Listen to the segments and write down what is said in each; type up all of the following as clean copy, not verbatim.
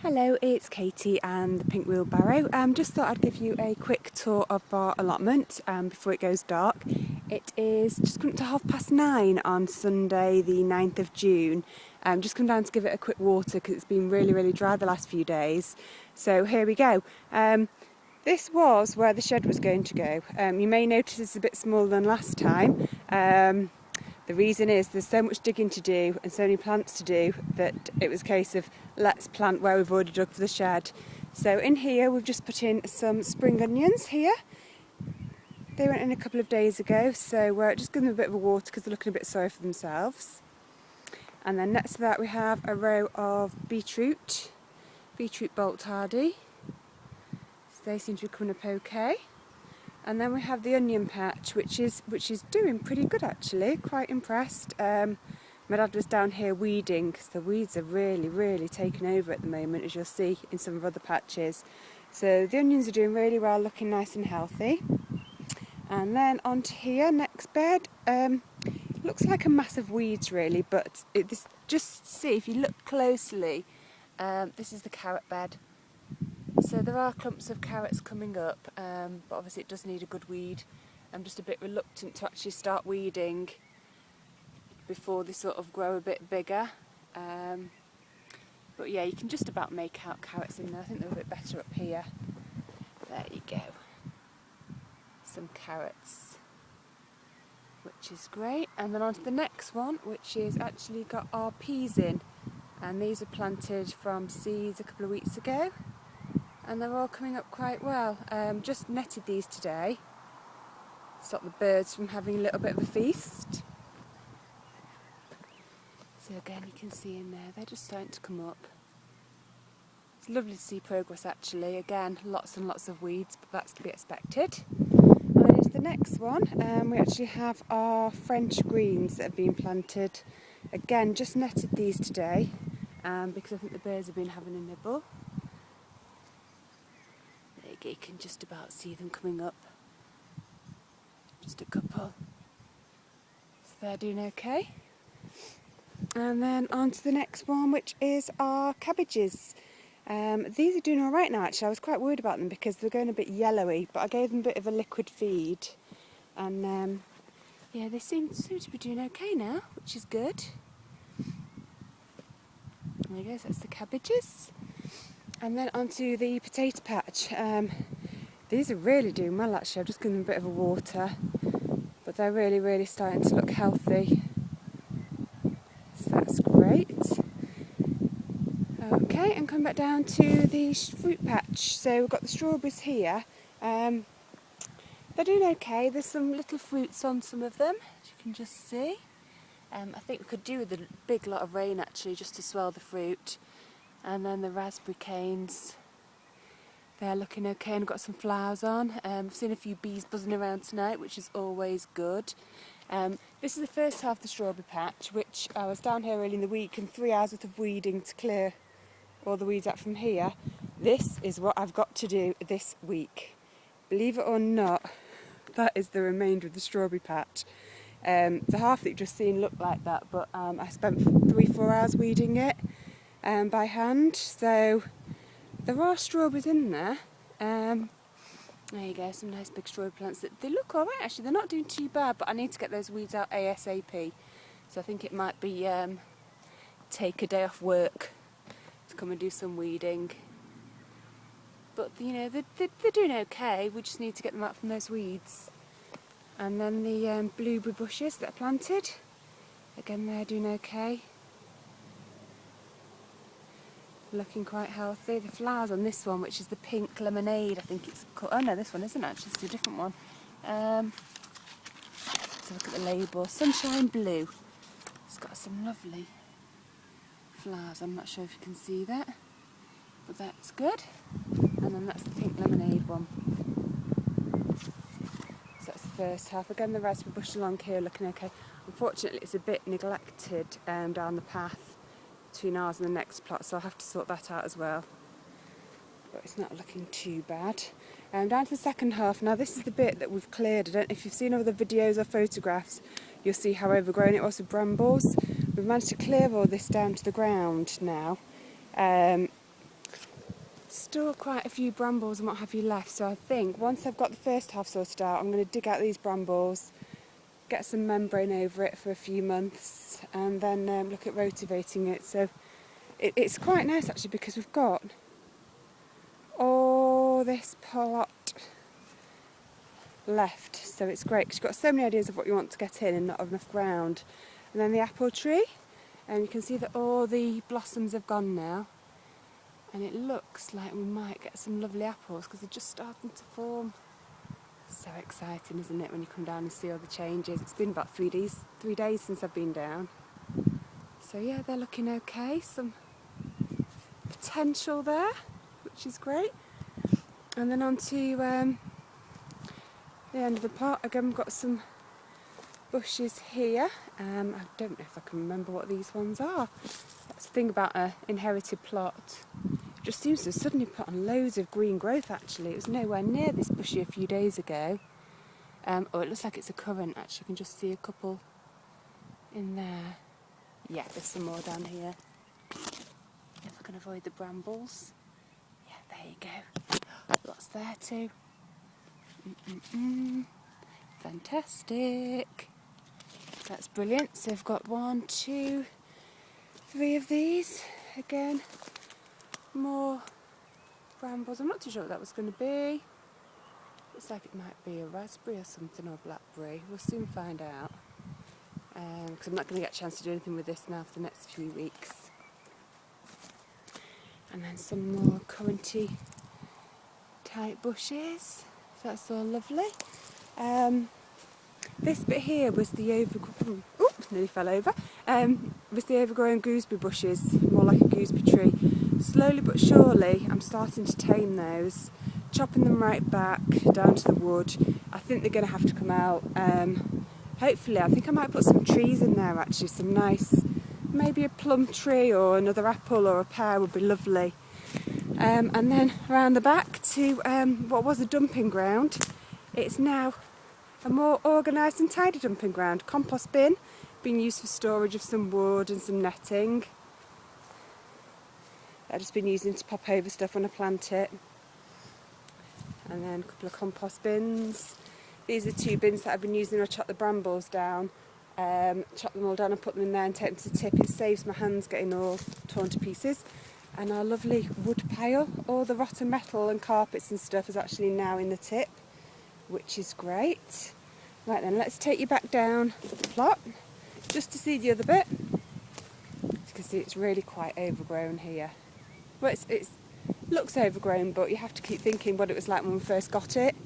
Hello, it's Katie and the Pink Wheelbarrow. Just thought I'd give you a quick tour of our allotment before it goes dark. It is just come to 9:30 on Sunday the 9th of June. Just come down to give it a quick water because it's been really dry the last few days. So here we go. This was where the shed was going to go. You may notice it's a bit smaller than last time. The reason is there's so much digging to do and so many plants to do that it was a case of let's plant where we've already dug for the shed. So in here we've just put in some spring onions here. They went in a couple of days ago, so we're just giving them a bit of a water because they're looking a bit sorry for themselves. And then next to that we have a row of beetroot bolt hardy. So they seem to be coming up okay. And then we have the onion patch, which is doing pretty good actually. Quite impressed. My dad was down here weeding because the weeds are really taking over at the moment, as you'll see in some of other patches. So the onions are doing really well, looking nice and healthy. And then onto here, next bed. Looks like a mass of weeds really, but just see if you look closely. This is the carrot bed. So there are clumps of carrots coming up, but obviously it does need a good weed. I'm just a bit reluctant to actually start weeding before they sort of grow a bit bigger. But yeah, you can just about make out carrots in there. I think they're a bit better up here. There you go. Some carrots, which is great. And then on to the next one, which is actually got our peas in. And these are planted from seeds a couple of weeks ago. And they're all coming up quite well. Just netted these today. Stop the birds from having a little bit of a feast. So again, you can see in there, they're just starting to come up. It's lovely to see progress actually. Again, lots and lots of weeds, but that's to be expected. And then into the next one, we actually have our French greens that have been planted. Again, just netted these today because I think the birds have been having a nibble. You can just about see them coming up. Just a couple. So they're doing okay. And then on to the next one, which is our cabbages. These are doing all right now actually. I was quite worried about them because they're going a bit yellowy, but I gave them a bit of a liquid feed. And yeah, they seem to be doing okay now, which is good. There you go, so that's the cabbages. And then onto the potato patch. These are really doing well actually. I've just given them a bit of a water, but they're really starting to look healthy. So that's great. Okay, and come back down to the fruit patch. So we've got the strawberries here. They're doing okay. There's some little fruits on some of them, as you can just see. I think we could do with a big lot of rain actually, just to swell the fruit. And then the raspberry canes, they're looking okay and got some flowers on. I've seen a few bees buzzing around tonight, which is always good. This is the first half of the strawberry patch, which I was down here early in the week and 3 hours worth of weeding to clear all the weeds out from here. This is what I've got to do this week. Believe it or not, that is the remainder of the strawberry patch. The half that you've just seen looked like that, but I spent 3-4 hours weeding it. By hand, so there are strawberries in there. There you go, some nice big strawberry plants. They look alright actually, they're not doing too bad, but I need to get those weeds out ASAP. So I think it might be take a day off work to come and do some weeding. But you know, they're doing okay, we just need to get them out from those weeds. And then the blueberry bushes that are planted, again they're doing okay. Looking quite healthy. The flowers on this one, which is the pink lemonade, I think it's called. Oh no, this one isn't actually, it's a different one. Let's look at the label. Sunshine Blue. It's got some lovely flowers. I'm not sure if you can see that, but that's good. And then that's the pink lemonade one. So that's the first half. Again, the raspberry bush along here looking okay. Unfortunately, it's a bit neglected down the path between ours and the next plot, so I'll have to sort that out as well. But it's not looking too bad. Down to the second half. Now this is the bit that we've cleared. I don't know if you've seen other videos or photographs, you'll see how overgrown it was with brambles. We've managed to clear all this down to the ground now. still quite a few brambles and what have you left, so I think once I've got the first half sorted out, I'm going to dig out these brambles, get some membrane over it for a few months, and then look at rotivating it. So it's quite nice actually, because we've got all this plot left, so it's great because you've got so many ideas of what you want to get in and not enough ground. And then the apple tree, and you can see that all the blossoms have gone now, and it looks like we might get some lovely apples because they're just starting to form. So exciting, isn't it, when you come down and see all the changes? It's been about 3 days since I've been down. So yeah, they're looking okay, some potential there, which is great. And then on to the end of the pot. Again, we've got some bushes here. I don't know if I can remember what these ones are. That's the thing about an inherited plot. It just seems to suddenly put on loads of green growth actually. It was nowhere near this bushy a few days ago. Oh, it looks like it's a currant actually. You can just see a couple in there. Yeah, there's some more down here. If I can avoid the brambles. Yeah, there you go. Lots there too. Fantastic. That's brilliant. So I've got 1, 2, 3 of these. Again, more brambles. I'm not too sure what that was going to be. Looks like it might be a raspberry or something, or blackberry. We'll soon find out. Because I'm not going to get a chance to do anything with this now for the next few weeks. And then some more curranty type bushes. So that's all lovely. This bit here was the overgrown, oops, nearly fell over, was the overgrown gooseberry bushes, more like a gooseberry tree. Slowly but surely I'm starting to tame those, chopping them right back down to the wood. I think they're going to have to come out. Hopefully, I think I might put some trees in there actually, some nice, maybe a plum tree or another apple or a pear would be lovely. And then around the back to what was a dumping ground, it's now a more organised and tidy dumping ground. Compost bin being used for storage of some wood and some netting. I've just been using to pop over stuff when I plant it. And then a couple of compost bins. These are 2 bins that I've been using to chop the brambles down. Chop them all down and put them in there and take them to tip. It saves my hands getting all torn to pieces. And our lovely wood pile, all the rotten metal and carpets and stuff is actually now in the tip, which is great. Right then, let's take you back down the plot, just to see the other bit. As you can see, it's really quite overgrown here. Well, it looks overgrown, but you have to keep thinking what it was like when we first got it.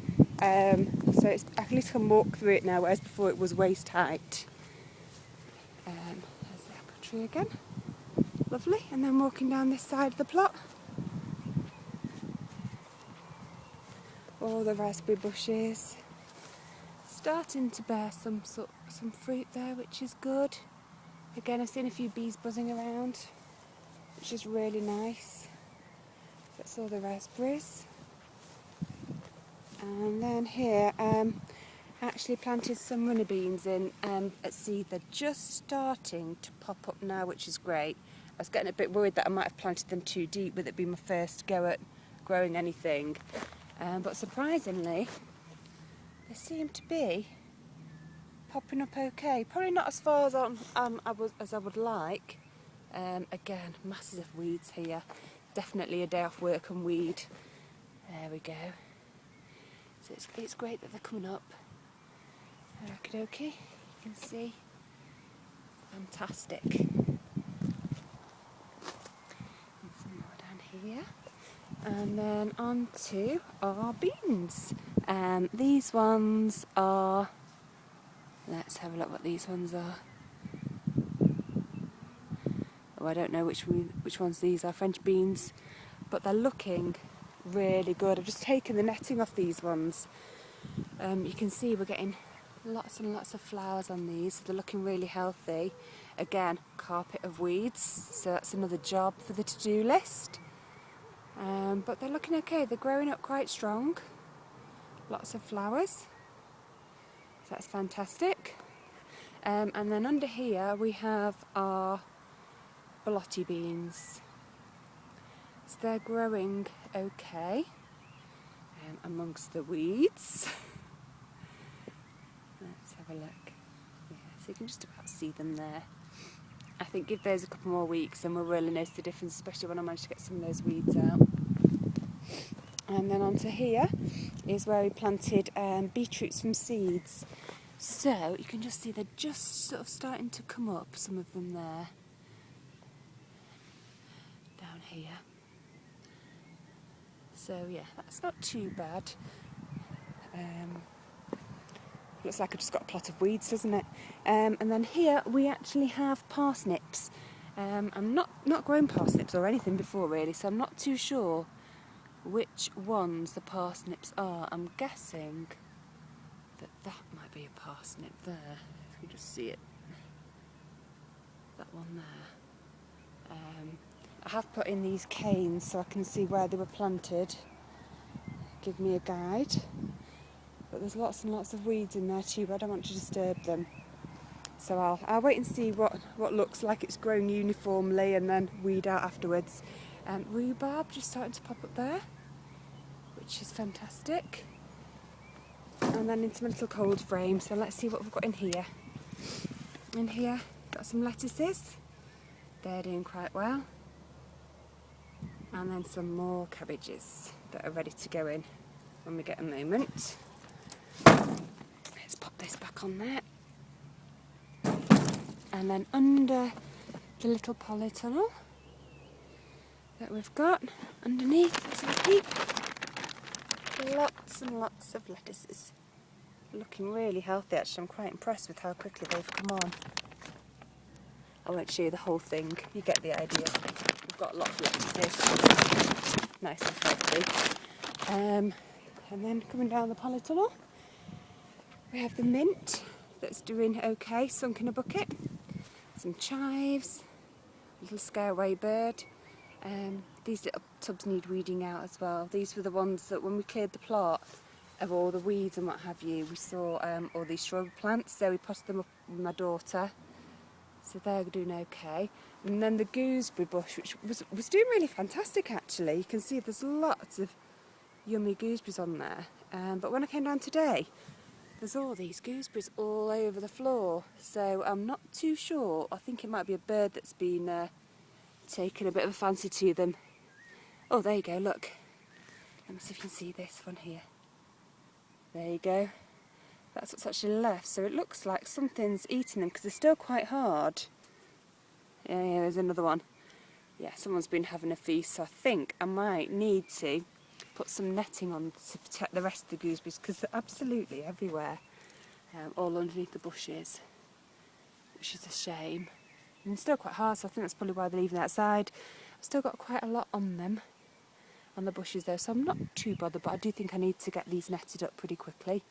So it's, at least I can walk through it now, whereas before it was waist height. There's the apple tree again. Lovely. And then walking down this side of the plot. All the raspberry bushes. Starting to bear some fruit there, which is good. Again, I've seen a few bees buzzing around, which is really nice. That's all the raspberries. And then here, actually planted some runner beans in at seed. They're just starting to pop up now, which is great. I was getting a bit worried that I might have planted them too deep with it being my first go at growing anything. But surprisingly, they seem to be popping up okay. Probably not as far as I would like. Again, masses of weeds here. Definitely a day off work and weed. There we go. So it's great that they're coming up. Okie dokie, you can see. Fantastic. And some more down here. And then on to our beans. These ones are, let's have a look what these ones are. Oh, I don't know which ones these are, French beans, but they're looking really good. I've just taken the netting off these ones. You can see we're getting lots and lots of flowers on these, so they're looking really healthy. Again, carpet of weeds, so that's another job for the to-do list. But they're looking okay, they're growing up quite strong. Lots of flowers, so that's fantastic. And then under here we have our Allotment beans. So they're growing okay amongst the weeds. Let's have a look. Yeah, so you can just about see them there. I think give those a couple more weeks and we'll really notice the difference, especially when I manage to get some of those weeds out. And then onto here is where we planted beetroots from seeds. So you can just see they're just sort of starting to come up, some of them there. Down here. So yeah, that's not too bad. Looks like I've just got a plot of weeds, doesn't it? And then here we actually have parsnips. I'm not grown parsnips or anything before really, so I'm not too sure which ones the parsnips are. I'm guessing that might be a parsnip there. If you just see it. That one there. I have put in these canes so I can see where they were planted. Give me a guide. But there's lots and lots of weeds in there too, but I don't want to disturb them. So I'll wait and see what looks like it's grown uniformly and then weed out afterwards. Rhubarb just starting to pop up there, which is fantastic. And then into my little cold frame, so let's see what we've got in here. In here, got some lettuces. They're doing quite well. And then some more cabbages that are ready to go in when we get a moment. Let's pop this back on there. And then under the little polytunnel that we've got underneath, let's have a peek. Lots and lots of lettuces. Looking really healthy actually. I'm quite impressed with how quickly they've come on. I won't show you the whole thing, you get the idea. We've got lots of lettuces, nice and healthy. And then coming down the polytunnel, we have the mint that's doing okay, sunk in a bucket. Some chives, a little scareaway bird. These little tubs need weeding out as well. These were the ones that when we cleared the plot of all the weeds and what have you, we saw all these shrub plants, so we potted them up with my daughter. So they're doing okay. And then the gooseberry bush, which was doing really fantastic actually. You can see there's lots of yummy gooseberries on there. But when I came down today, there's all these gooseberries all over the floor. So I'm not too sure. I think it might be a bird that's been taking a bit of a fancy to them. Oh, there you go, look. Let me see if you can see this one here. There you go. That's what's actually left. So it looks like something's eating them because they're still quite hard. Yeah, there's another one. Yeah, someone's been having a feast, so I think I might need to put some netting on to protect the rest of the gooseberries because they're absolutely everywhere. All underneath the bushes, which is a shame. And they're still quite hard, so I think that's probably why they're leaving outside. I've still got quite a lot on them, on the bushes though, so I'm not too bothered, but I do think I need to get these netted up pretty quickly.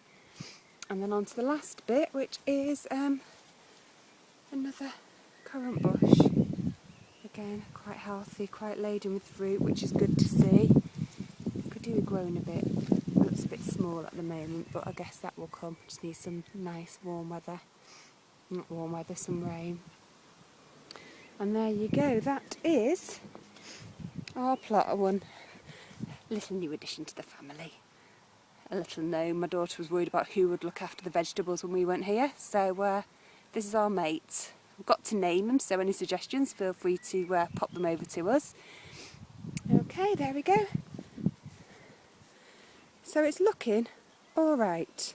And then on to the last bit, which is another currant bush. Again, quite healthy, quite laden with fruit, which is good to see. Could do with growing a bit. It looks a bit small at the moment, but I guess that will come. Just need some nice warm weather. Not warm weather, some rain. And there you go, that is our plot. One little new addition to the family. A little gnome. My daughter was worried about who would look after the vegetables when we weren't here, so this is our mate. We've got to name them, so any suggestions, feel free to pop them over to us. Okay, there we go. So it's looking alright.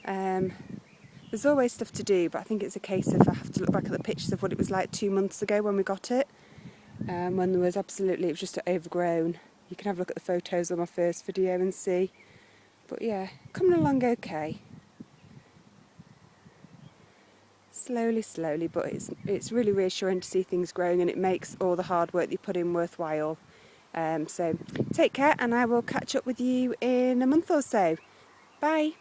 There's always stuff to do, but I think it's a case of I have to look back at the pictures of what it was like 2 months ago when we got it, when there was it was just overgrown. You can have a look at the photos on my first video and see. But yeah, coming along okay. Slowly, but it's really reassuring to see things growing, and it makes all the hard work you put in worthwhile. So take care, and I will catch up with you in a month or so. Bye.